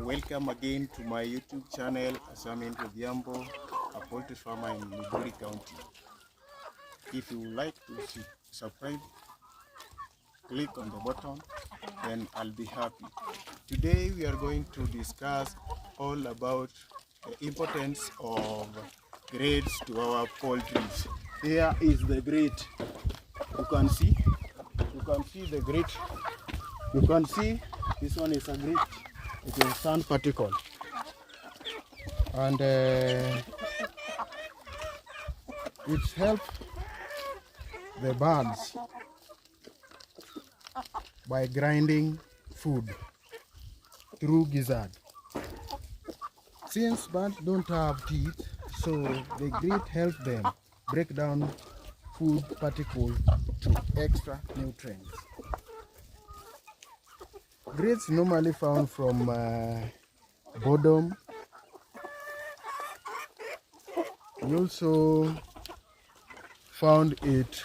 Welcome again to my YouTube channel, Asamin Odhiambo, a poultry farmer in Migori County. If you would like to subscribe, click on the button, then I'll be happy. Today we are going to discuss all about the importance of grades to our poultry. Here is the grade. You can see the grade. You can see this one is a grade. It is sand particle, and it helps the birds by grinding food through gizzard. Since birds don't have teeth, so the grit helps them break down food particles to extra nutrients. Grits normally found from bottom. We also found it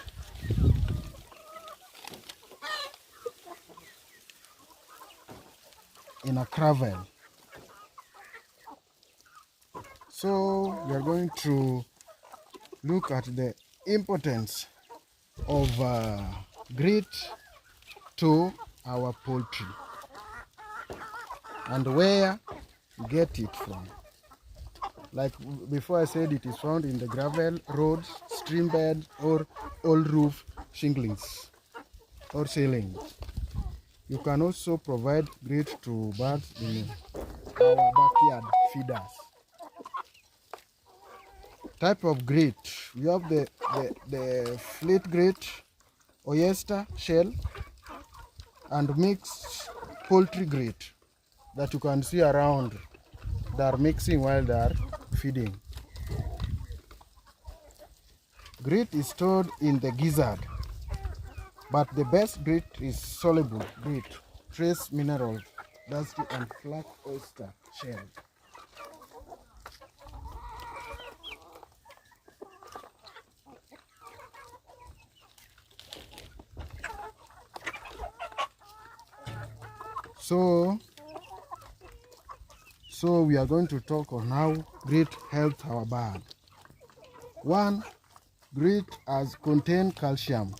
in a gravel. So we are going to look at the importance of grit to our poultry and where we get it from. Like before I said, it is found in the gravel, roads, stream beds, or old roof shinglings or ceilings. You can also provide grit to birds in our backyard feeders. Type of grit: we have the flat grit, oyster shell, and mixed poultry grit that you can see around. They are mixing while they are feeding. Grit is stored in the gizzard, but the best grit is soluble grit, trace minerals, dusty and flat oyster shell. So we are going to talk on how grit helps our bird. One, grit has contained calcium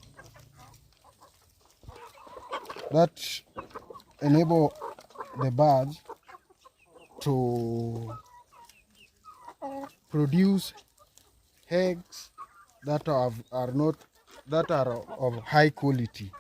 that enable the bird to produce eggs that are of high quality.